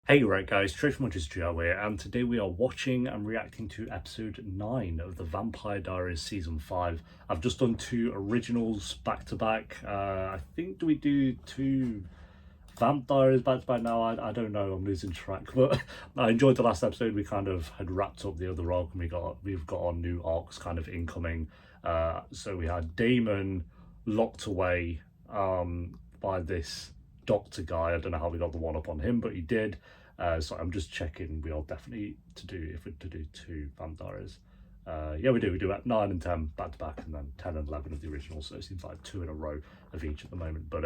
Hey right guys, Trish Much is Joe here, and today we are watching and reacting to episode 9 of the Vampire Diaries season 5. I've just done 2 originals back to back. I think, do we do 2 Vamp Diaries back to back now? I don't know, I'm losing track, but I enjoyed the last episode. We kind of had wrapped up the other arc and we've got our new arcs kind of incoming. So we had Damon locked away by this doctor guy. I don't know how we got the one up on him, but he did. So I'm just checking we are definitely to do 2 Vamp Diaries. Yeah, we do at 9 and 10 back to back, and then 10 and 11 of the original, so it seems like 2 in a row of each at the moment. But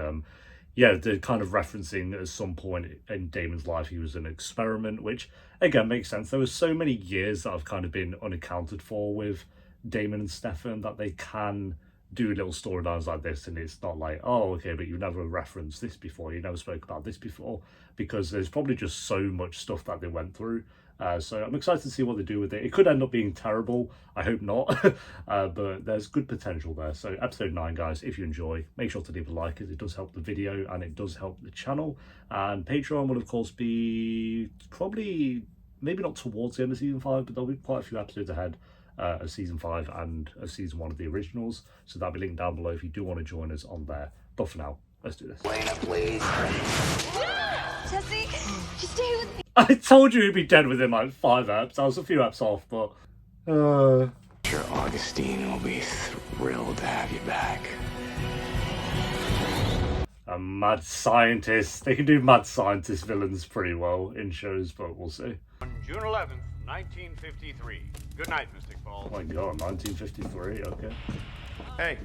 yeah, they're kind of referencing at some point in Damon's life he was an experiment, which again makes sense. There were so many years that have kind of been unaccounted for with Damon and Stefan that they can do little storylines like this, and it's not like, oh okay, but you never referenced this before, you never spoke about this before, because there's probably just so much stuff that they went through. So I'm excited to see what they do with it. It could end up being terrible, I hope not. But there's good potential there. So episode 9 guys, if you enjoy, make sure to leave a like, as it does help the video and it does help the channel. And Patreon will of course be probably maybe not towards the end of season 5, but there'll be quite a few episodes ahead of season 5 and of season 1 of the originals, so that'll be linked down below if you do want to join us on there. But for now, let's do this. Elena, please. Jesse, just stay with me. I told you he'd be dead within like 5 eps. I was a few eps off, but Sure, Augustine will be thrilled to have you back. a mad scientist. They can do mad scientist villains pretty well in shows, but we'll see. On June 11th, 1953. Good night, Mystic Falls. Oh my god, 1953, okay. Hey.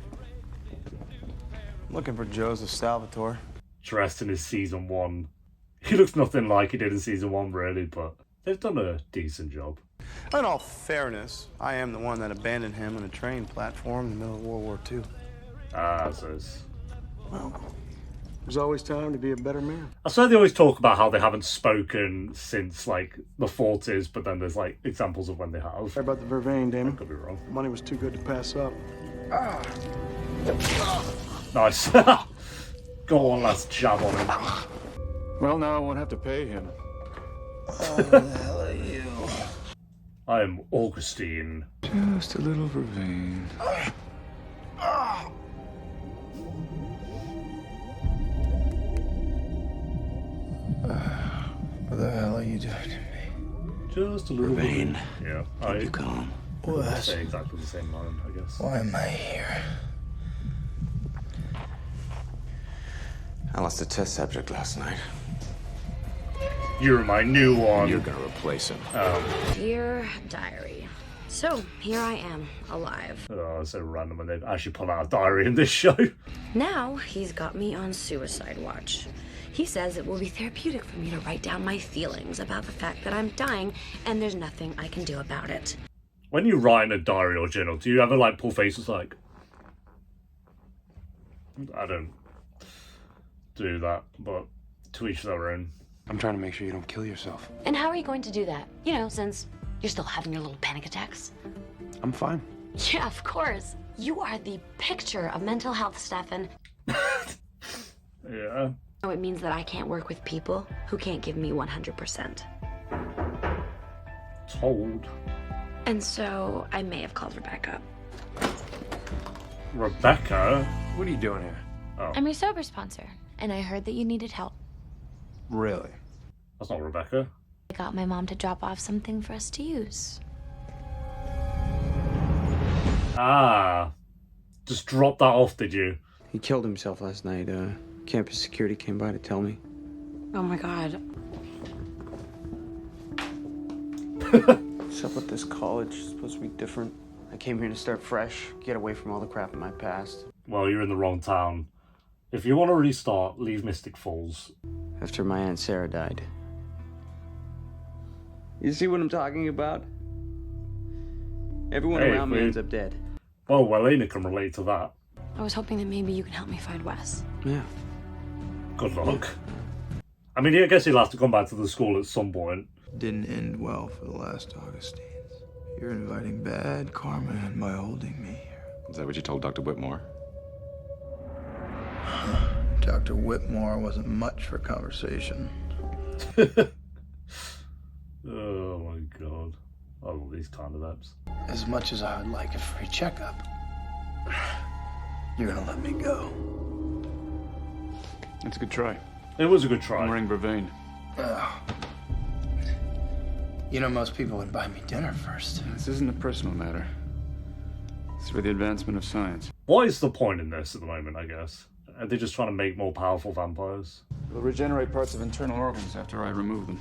Looking for Joseph Salvatore. Dressed in his season 1. He looks nothing like he did in season 1 really, but they've done a decent job. In all fairness, I am the one that abandoned him on a train platform in the middle of World War II. Ah, so it's... Well, there's always time to be a better man. I swear they always talk about how they haven't spoken since like the 40s, but then there's like examples of when they have. Sorry about the vervain, Damon. Could be wrong. The money was too good to pass up. Nice. Go on, let's jab on him. Well, now I won't have to pay him. Oh, the hell are you? I am Augustine. Just a little vervain. What the hell are you doing to me? Just a little Vervain. bit. Yeah, Keep you calm. I say exactly the same line, I guess. Why am I here? I lost a test subject last night. You're my new one. You're gonna replace him. Dear diary. So, here I am, alive. Oh, it's so random when they actually pull out a diary in this show. Now, he's got me on suicide watch. He says it will be therapeutic for me to write down my feelings about the fact that I'm dying, and there's nothing I can do about it. When you write in a diary or journal, do you ever like pull faces like... I don't do that, but to each their own. I'm trying to make sure you don't kill yourself. And how are you going to do that? You know, since you're still having your little panic attacks. I'm fine. Yeah, of course. You are the picture of mental health, Stefan. Yeah. So it means that I can't work with people who can't give me 100%. Told. And so I may have called Rebecca. Rebecca? What are you doing here? I'm your sober sponsor, and I heard that you needed help. Really? That's not Rebecca. I got my mom to drop off something for us to use. Ah. Just drop that off, did you? He killed himself last night. Campus security came by to tell me. Oh my god. What's up with this college? It's supposed to be different. I came here to start fresh, get away from all the crap in my past. Well, you're in the wrong town. If you want to restart, leave Mystic Falls. After my Aunt Sarah died. You see what I'm talking about? Everyone Hey, around me we- ends up dead. Well, Elena can relate to that. I was hoping that maybe you can help me find Wes. Yeah. Good luck. I mean, I guess he'll have to come back to the school at some point. Didn't end well for the last Augustines. You're inviting bad karma in by holding me here. Is that what you told Dr. Whitmore? Dr. Whitmore wasn't much for conversation. Oh my god. I love these kind of apps. As much as I would like a free checkup, you're gonna let me go. That's a good try. It was a good try. I'm wearing Vervain. You know, most people would buy me dinner first. This isn't a personal matter. It's for the advancement of science. What is the point in this at the moment, I guess? Are they just trying to make more powerful vampires? We'll regenerate parts of internal organs after I remove them.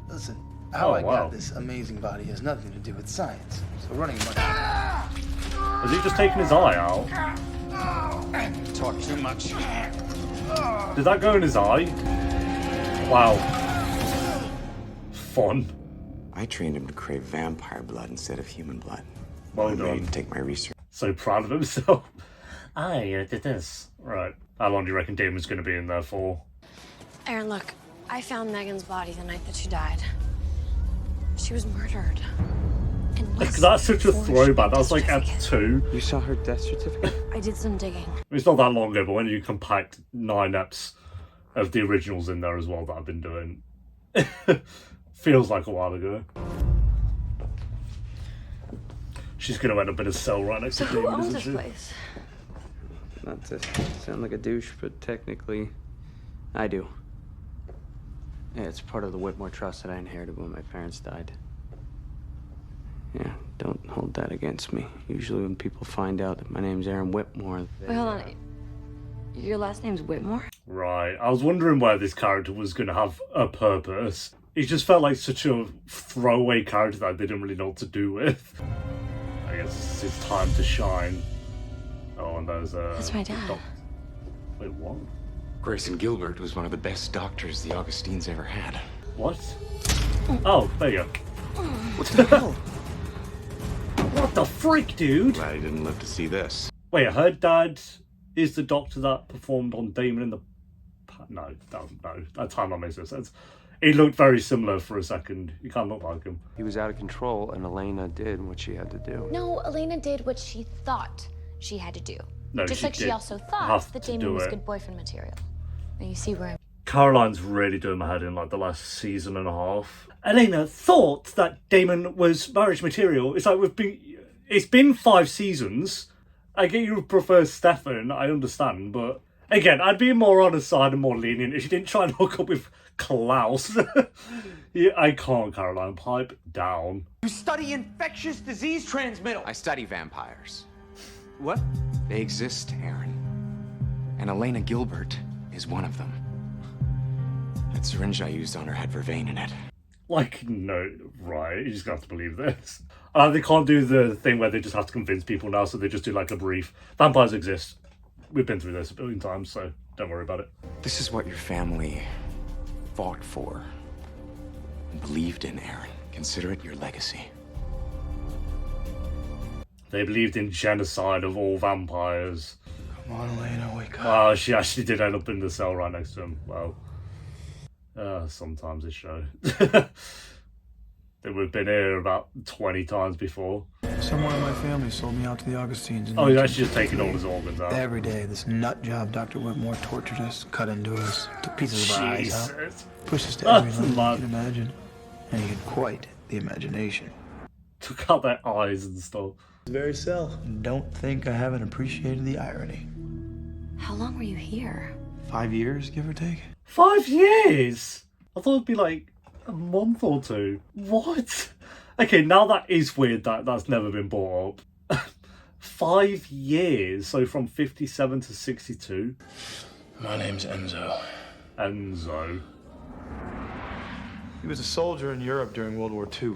Listen, how I wow. got this amazing body has nothing to do with science. So running my... Has he just taken his eye out? Talk too much. Did that go in his eye? Wow. Fun. I trained him to crave vampire blood instead of human blood. Well I made done. him take my research. So proud of himself. I did this. Right. How long do you reckon Damon's going to be in there for? Aaron, look, I found Megan's body the night that she died. She was murdered. And Because that's such a throwback. That was like at 2. You saw her death certificate? I did some digging. It's not that long ago, but when you compact 9 eps of the originals in there as well that I've been doing, feels like a while ago. She's going to end up in a cell right next So to who Damon, owns isn't this she? place? Not to sound like a douche, but technically, I do. Yeah, it's part of the Whitmore Trust that I inherited when my parents died. Yeah, don't hold that against me. Usually when people find out that my name's Aaron Whitmore, they... Wait, hold on. Your last name's Whitmore? Right. I was wondering where this character was going to have a purpose. He just felt like such a throwaway character that they didn't really know what to do with. I guess it's his time to shine. Oh, and there's a... That's my dad. Wait, what? Grayson Gilbert was one of the best doctors the Augustines ever had. What? Oh, there you go. What the hell? What the freak, dude? Glad he didn't live to see this. Wait, her dad is the doctor that performed on Damon in the... No, that time that makes no sense. He looked very similar for a second. You can't look like him. He was out of control, and Elena did what she had to do. No, Elena did what she thought she had to do. No, Just she like she did also have thought that to Damon do was it. good boyfriend material. Now you see where I'm... Caroline's really doing my head in like the last season and a half. Elena thought that Damon was marriage material. It's like it's been 5 seasons. I get you prefer Stefan, I understand, but again, I'd be more on his side and more lenient if she didn't try and hook up with Klaus. Yeah, I can't, Caroline. Pipe down. You study infectious disease transmittal. I study vampires. What? They exist, Aaron. And Elena Gilbert is one of them. That syringe I used on her had Vervain in it. Like, no, right, you just have to believe this. They can't do the thing where they just have to convince people now, so they just do like a brief. Vampires exist. We've been through this a billion times, so don't worry about it. This is what your family fought for and believed in, Aaron. Consider it your legacy. They believed in genocide of all vampires. Come on, Elena, wake up. Oh, she actually did end up in the cell right next to him. Well, sometimes they show. They would have been here about 20 times before. Someone in my family sold me out to the Augustines. in Oh, he's actually just 1953. taking all his organs out. Every day, this nut job Dr. Whitmore tortured us, cut into us, took pieces of our eyes out, Jesus. pushed us to every That's limit you mad. could imagine. And he had quite the imagination. Took out their eyes and stuff. Very cell. Don't think I haven't appreciated the irony. How long were you here? 5 years, give or take. 5 years? I thought it'd be like a month or 2. What? Okay, now that is weird that that's never been brought up. 5 years, so from 57 to 62. My name's ENZO. ENZO. He was a soldier in Europe during World War II.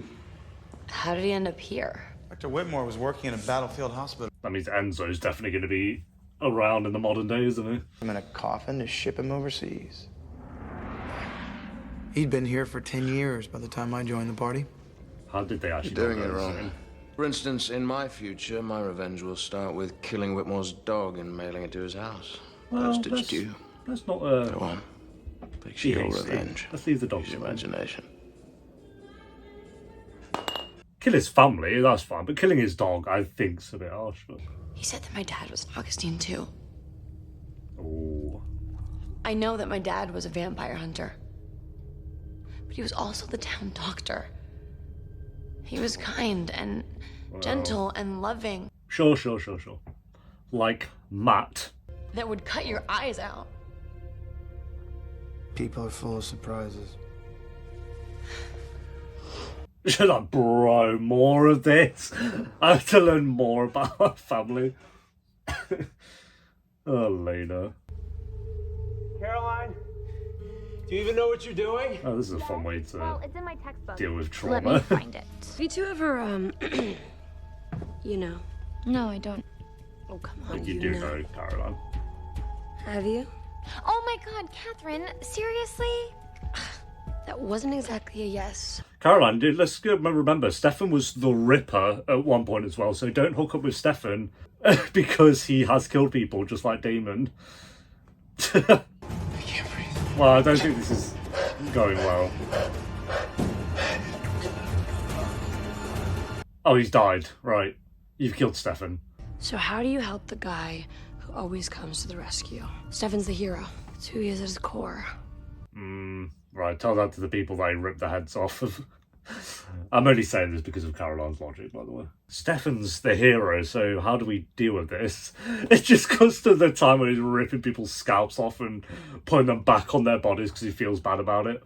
How did he end up here? Dr. Whitmore was working in a battlefield hospital. That means Enzo's definitely going to be around in the modern day, isn't he? I'm in a coffin to ship him overseas. He'd been here for 10 years by the time I joined the party. How did they actually You're doing know it that? wrong. For instance, in my future, my revenge will start with killing Whitmore's dog and mailing it to his house. Well, Postage let's- due. Let's not, Go on. Fix your hasty. revenge. Let's leave the dog Use your alone. imagination. Kill his family, that's fine, but killing his dog, I think's a bit harsh. But... He said that my dad was an Augustine too. Oh. I know that my dad was a vampire hunter. But he was also the town doctor. He was kind and gentle and loving. Sure. Like Matt. That would cut your eyes out. People are full of surprises. Shut up, bro. More of this. I have to learn more about our family. Elena. Caroline, do you even know what you're doing? Oh, this is a fun way to Well, it's in my textbook. deal with Let trauma. me find it. Have you two ever, you know? No, I don't. Oh, come on, You do know, Caroline. Have you? Oh my God, Catherine, seriously? That wasn't exactly a yes. Caroline, dude, let's remember, Stefan was the Ripper at one point as well, so don't hook up with Stefan because he has killed people, just like Damon. I can't breathe. Well, I don't think this is going well. Oh, he's died. Right. You've killed Stefan. So how do you help the guy who always comes to the rescue? Stefan's the hero. It's who he is at his core. Right, tell that to the people they ripped the heads off of. I'm only saying this because of Caroline's logic, by the way. Stefan's the hero, so how do we deal with this? It just comes to the time when he's ripping people's scalps off and putting them back on their bodies because he feels bad about it.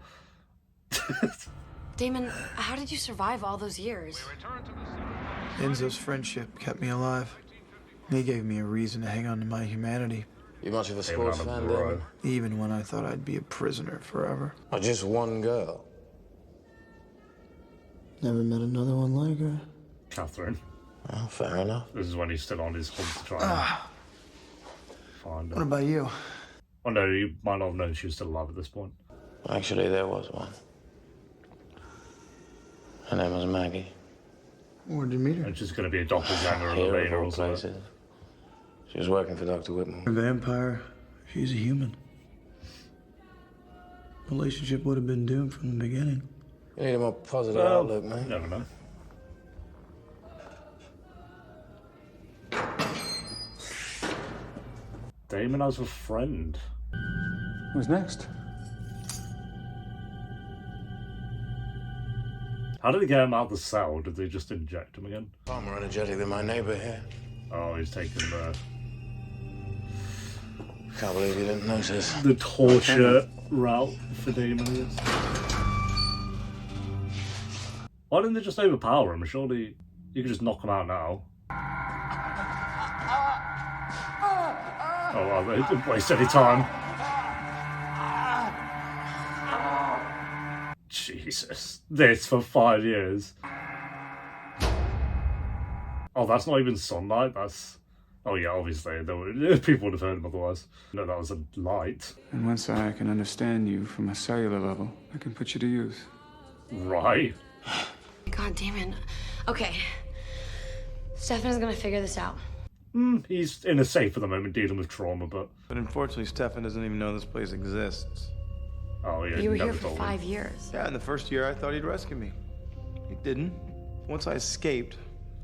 Damon, how did you survive all those years? ENZO's friendship kept me alive. He gave me a reason to hang on to my humanity. You much of a Damon sports on a fan, bro. Damon? Even when I thought I'd be a prisoner forever. Or just one girl? Never met another one like her. Catherine. Well, fair enough. This is when he's still on his hunt to try and find her. What about you? Oh no, you might not have known she was still alive at this point. Actually, there was one. Her name was Maggie. Where'd you meet her? It's just going to be a doppelganger of Here of Elena all or something. places. She was working for Dr. Whitmore. A vampire. She's a human. Relationship would have been doomed from the beginning. You need a more positive Well, outlook, mate. you never know. Damon has a friend. Who's next? How did they get him out of the cell? Did they just inject him again? Far more energetic than my neighbor here. Oh, he's taking Can't believe you didn't notice. the torture route for Damon, I guess. Why didn't they just overpower him? Surely you could just knock him out now. Oh, well, they didn't waste any time. Jesus. This for 5 years. Oh, that's not even sunlight, that's... Oh yeah, obviously, people would have heard him otherwise. No, that was a light. And once I can understand you from a cellular level, I can put you to use. Right. God, Damon. Okay. Stefan's gonna figure this out. He's in a safe at the moment, dealing with trauma, but... But unfortunately, Stefan doesn't even know this place exists. Oh yeah, You were never here for told him. 5 years. Yeah, in the first year, I thought he'd rescue me. He didn't. Once I escaped,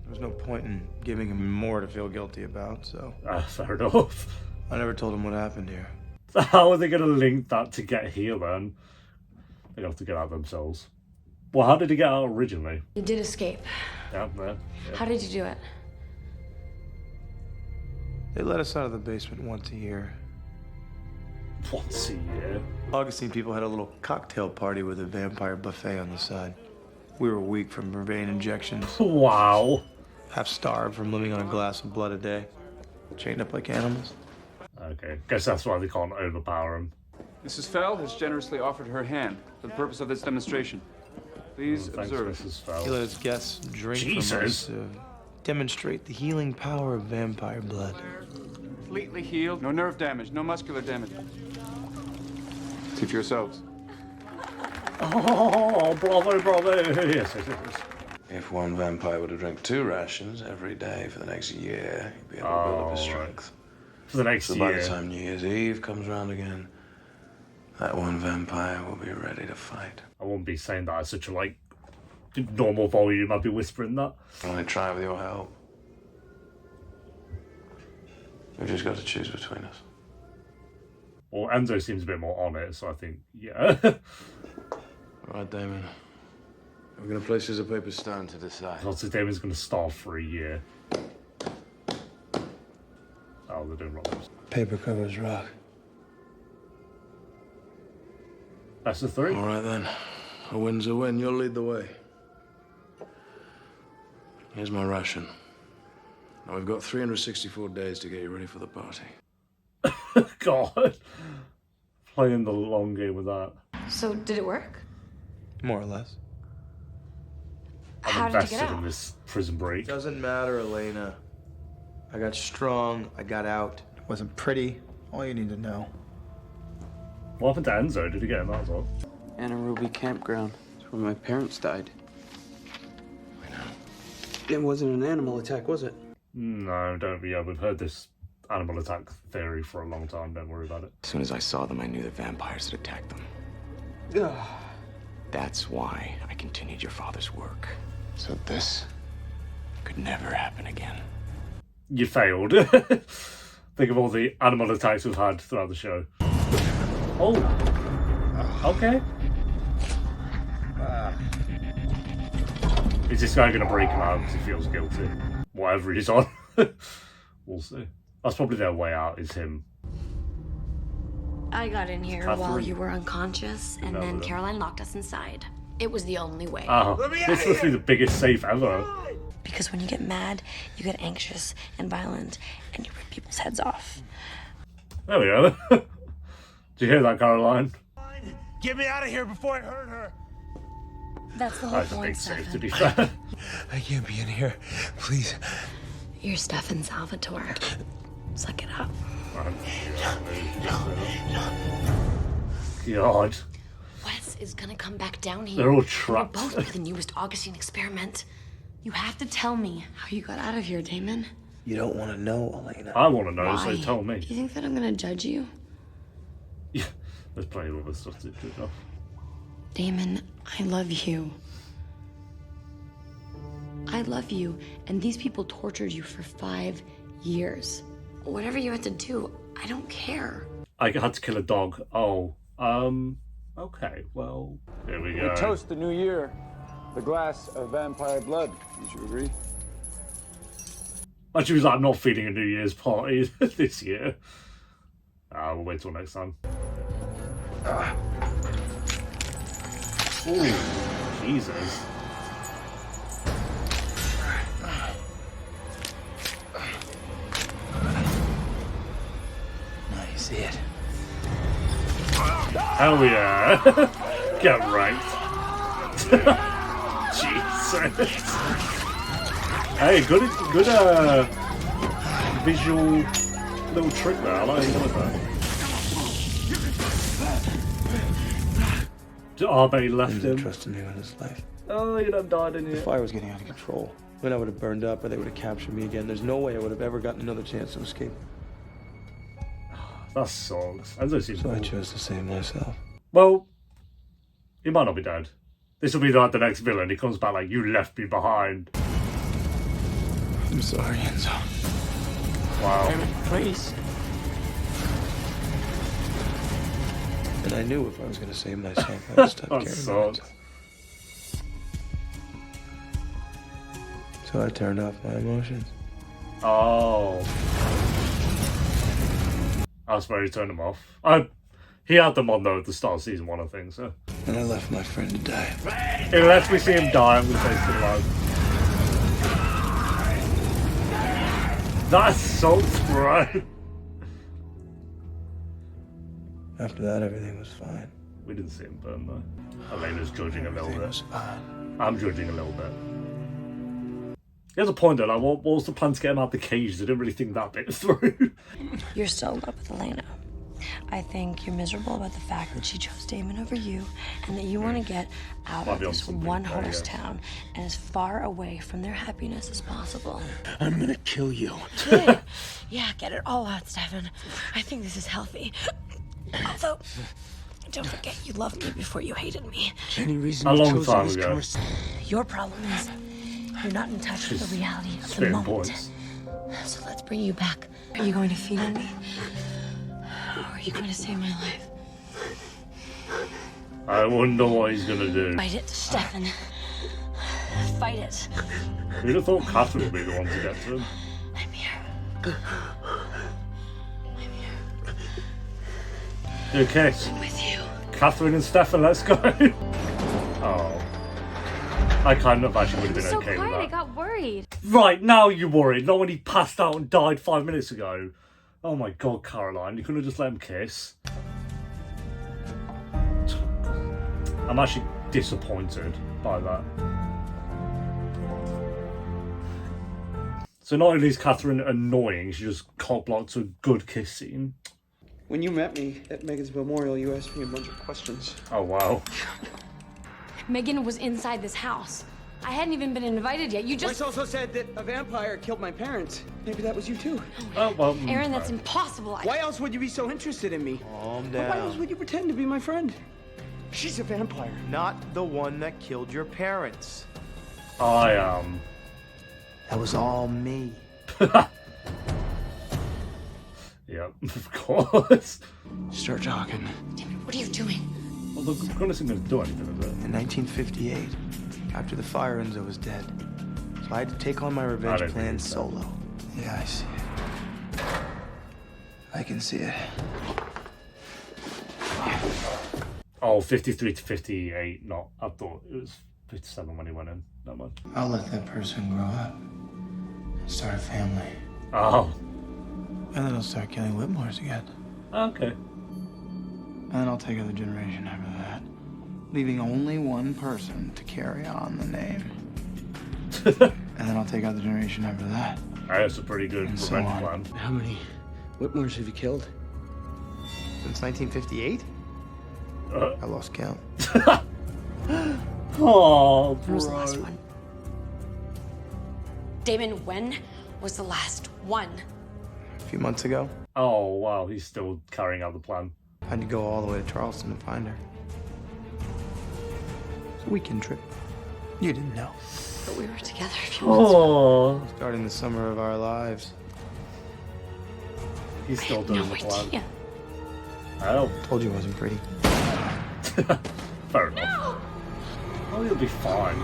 there was no point in giving him more to feel guilty about, so Fair enough. I never told him what happened here. So how are they going to link that to get here then? They have to get out themselves. Well, how did he get out originally? You did escape. Down there. How did you do it? They let us out of the basement once a year. Once a year. Augustine people had a little cocktail party with a vampire buffet on the side. We were weak from vein injections, Wow. half starved from living on a glass of blood a day, chained up like animals. Okay, guess that's why they can't overpower him. Mrs. Fell has generously offered her hand for the purpose of this demonstration. Please Thanks, observe. Mrs. He Fell. let his guests drink from us Jesus. to demonstrate the healing power of vampire blood. Completely healed, no nerve damage, no muscular damage. See for yourselves. Oh, bravo, bravo. Yes. If one vampire were to drink 2 rations every day for the next year, he'd be able to build up his strength. For the next So year. by the time New Year's Eve comes around again, that one vampire will be ready to fight. I wouldn't be saying that at such a, like, normal volume. I'd be whispering that. Only try with your help. We've just got to choose between us. Well, ENZO seems a bit more on it, so I think, yeah. All right, Damon. We're gonna play scissors, paper, stone to decide. Also, Damon's going to starve for a year. Oh, they're doing rolls. Paper covers rock. That's the 3. All right then. A win's a win. You'll lead the way. Here's my ration. Now we've got 364 days to get you ready for the party. God. Playing the long game with that. So, did it work? More or less. How I'm did you get invested out? in this prison break. Doesn't matter, Elena. I got strong, I got out. It wasn't pretty. All you need to know. What happened to Enzo? Did he get him out as well? Anna Ruby Campground. It's where my parents died. I know. It wasn't an animal attack, was it? No, don't be. Yeah, we've heard this animal attack theory for a long time. Don't worry about it. As soon as I saw them, I knew the vampires had attacked them. Ugh. That's why I continued your father's work. So this could never happen again. You failed. Think of all the animal attacks we've had throughout the show. Oh. Okay. Is this guy going to break him out because he feels guilty? Whatever he's on. We'll see. That's probably their way out, is him. I got in here Catherine. while you were unconscious, and No, then no. Caroline locked us inside. It was the only way. Oh, this must be the biggest safe ever. Because when you get mad, you get anxious and violent, and you rip people's heads off. There we go. Did you hear that, Caroline? Get me out of here before I hurt her. That's the whole That's a big point, safe, to Stefan. be fair. I can't be in here. Please. You're Stefan Salvatore. Suck it up. God. Wes is gonna come back down here. They're all We'll trapped. both be the newest Augustine experiment. You have to tell me how you got out of here, Damon. You don't want to know, Elena. I want to know, Why? so tell me. Do you think that I'm gonna judge you? Yeah, there's plenty of other stuff to do now. Damon, I love you. I love you, and these people tortured you for 5 years. Whatever you had to do, I don't care. I had to kill a dog. Oh, okay, well, here we go. We toast the new year. The glass of vampire blood. Would you agree? Actually, was like, I'm not feeding a New Year's party this year. We'll wait till next time. Ooh, Jesus. Nice hit. Hell yeah. Get right. Jesus. Hey, good visual little trick there. I like that. Oh, but he left Enzo him. trusted me with his life. Oh, you done died in The here. fire was getting out of control. Then I would have burned up or they would have captured me again. There's no way I would have ever gotten another chance to escape. That sucks. Enzo seems So I cool. chose to save myself. Well, he might not be dead. This will be like the next villain. He comes back like, you left me behind. I'm sorry, Enzo. Wow. Please. And I knew if I was going to save myself, I'd stop That caring sucks. about it. So I turned off my emotions. Oh. That's where he turned them off. He had them on though at the start of season 1, I think, so. And I left my friend to die. Unless we see him die, I'm going to say still alive. That sucks, bro. After that, everything was fine. We didn't see him burn though. Elena's judging a little Everything bit. was fine. I'm judging a little bit. He has a point though, like, what was the plan to get him out the cage? They didn't really think that bit through. You're still in love with Elena. I think you're miserable about the fact that she chose Damon over you, and that you want to get out Might of be on this something one there, horse yes. town and as far away from their happiness as possible. I'm going to kill you. Yeah, get it all out, Stefan. I think this is healthy. Although, don't forget you loved me before you hated me. Any reason A you long chose time this ago. conversation? Your problem is you're not in touch with the reality of the Spitting moment. points. So let's bring you back. Are you going to feed on me? Or are you going to save my life? I wonder what he's gonna do. Fight it, Stefan. Fight it. Who'd have thought Catherine would be the one to get to him? I'm here. Okay. I'm with you. Catherine and Stefan, let's go. Oh. I kind of actually would have been So okay quiet, with I that. got worried. Right, now you're worried. Not when he passed out and died 5 minutes ago. Oh my god, Caroline, you couldn't have just let him kiss. I'm actually disappointed by that. So not only is Catherine annoying, she just cock-blocked a good kiss scene. When you met me at Megan's memorial, you asked me a bunch of questions. Oh wow. Megan was inside this house. I hadn't even been invited yet. You just... Bryce also said that a vampire killed my parents. Maybe that was you too. Oh well. Aaron, that's impossible. Why else would you be so interested in me? Calm Why else down. would you pretend to be my friend? She's a vampire. Not the one that killed your parents. I am. That was all me. Yeah, of course. Start talking. Damon, what are you doing? Well, the goodness isn't going to do anything, is it? In 1958, after the fire, ENZO was dead. So I had to take on my revenge don't plan think so. solo. Yeah, I see it. I can see it. Oh, 53 to 58, not. I thought it was 57 when he went in. That much. I'll let that person grow up and start a family. Oh, And then I'll start killing Whitmores again. okay. And then I'll take out the generation after that, leaving only one person to carry on the name. And then I'll take out the generation after that. That's a pretty good And so revenge on. plan. How many Whitmores have you killed? Since 1958? I lost count. Oh, When was the bro. last one? Damon, when was the last one? A few months ago, Oh, wow, he's still carrying out the plan. I had to go all the way to Charleston to find her. It's a weekend trip. You didn't know. But we were together a few months ago. Oh, Starting the summer of our lives. he's still No doing the plan. idea. Oh, Told you it wasn't pretty. fair enough. Oh, he'll be fine.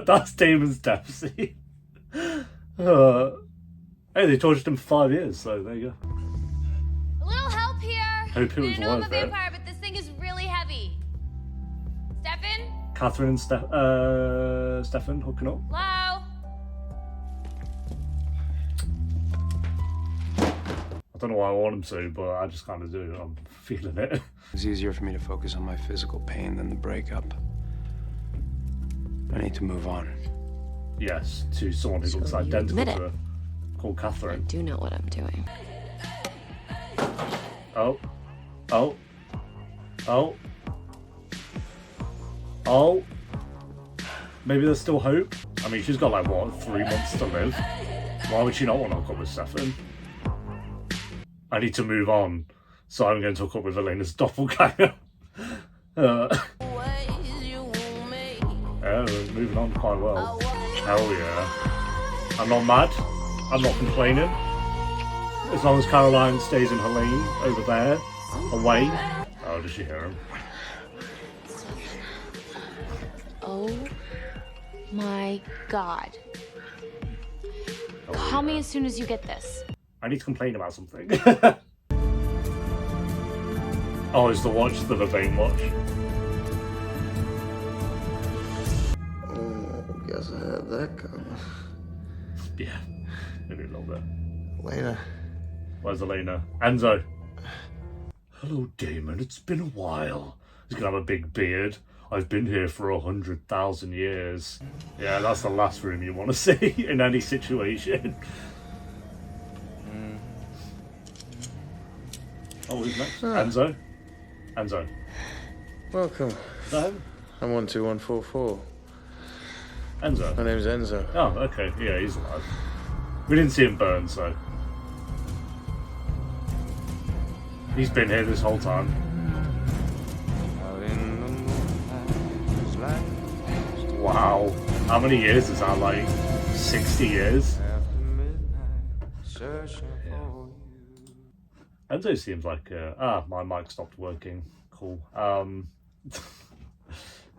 That's Damon's death scene. Hey, they tortured him for 5 years, so there you go. A little help here. Hope it was I know I'm a worth it. vampire, but this thing is really heavy. Stefan? Catherine and Stefan hooking up. Hello? I don't know why I want him to, but I just kind of do. I'm feeling it. It's easier for me to focus on my physical pain than the breakup. I need to move on. Yes, to someone who So looks you identical admit to it. her, called I Catherine. do know what I'm doing. Oh, oh, oh, oh. Maybe there's still hope. I mean, she's got like what, 3 months to live. Why would she not want to hook up with Stefan? I need to move on, so I'm going to hook up with Elena's doppelganger. Yeah, we're moving on quite well. Hell yeah. I'm not mad. I'm not complaining. As long as Caroline stays in her lane over there, away. Oh, does she hear him? Oh my god. Oh, Call me yeah. as soon as you get this. I need to complain about something. Oh, it's the watch, the Vervain watch. Oh, guess I had that coming. Yeah, maybe a little bit. Elena. Where's Elena? ENZO. Hello, Damon. It's been a while. He's gonna have a big beard. I've been here for 100,000 years. Yeah, that's the last room you want to see in any situation. Oh, who's next? ENZO. ENZO. Welcome. Is that him? I'm 12144. ENZO. My name's Enzo. Oh, okay. Yeah, he's alive. We didn't see him burn, so. He's been here this whole time. Out in the moonlight, light Wow. How many years is that, like 60 years? after midnight, searching for you. ENZO seems like, my mic stopped working. Cool.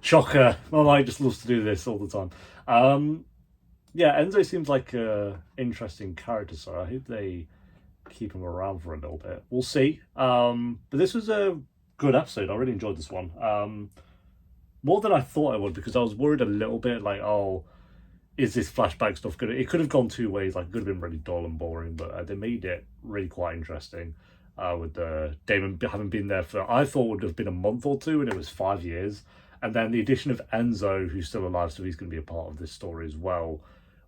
Shocker. My mind just loves to do this all the time. Yeah, Enzo seems like a interesting character, so I hope they keep him around for a little bit. We'll see. But this was a good episode. I really enjoyed this one. More than I thought I would, because I was worried a little bit, like, oh, is this flashback stuff good? It could have gone two ways. Like, it could have been really dull and boring, but they made it really quite interesting. With Damon having been there for, I thought would have been a month or two, and it was 5 years. And then the addition of Enzo, who's still alive, so he's going to be a part of this story as well,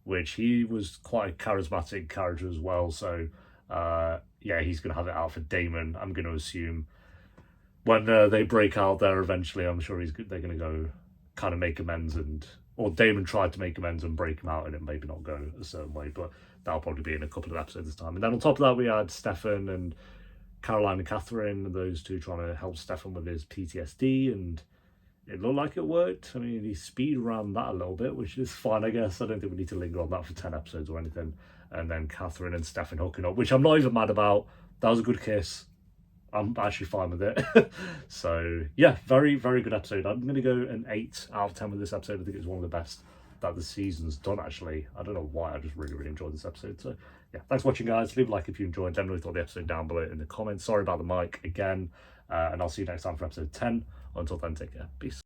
which he was quite a charismatic character as well. So, yeah, he's going to have it out for Damon, I'm going to assume. When they break out there eventually, I'm sure they're going to go kind of make amends, or Damon tried to make amends and break him out, and it maybe not go a certain way, but that'll probably be in a couple of episodes this time. And then on top of that, we had Stefan and Caroline and Catherine, and those two trying to help Stefan with his PTSD, and it looked like it worked. I mean, he speed around that a little bit, which is fine, I guess. I don't think we need to linger on that for 10 episodes or anything. And then Catherine and Stefan hooking up, which I'm not even mad about. That was a good kiss. I'm actually fine with it. So, yeah, very, very good episode. I'm going to go an 8 out of 10 with this episode. I think it's one of the best that the season's done, actually. I don't know why, I just really, really enjoyed this episode. So, yeah, thanks for watching, guys. Leave a like if you enjoyed. Let me know what you thought of the episode down below in the comments. Sorry about the mic again. And I'll see you next time for episode 10. Until then, take care. Peace.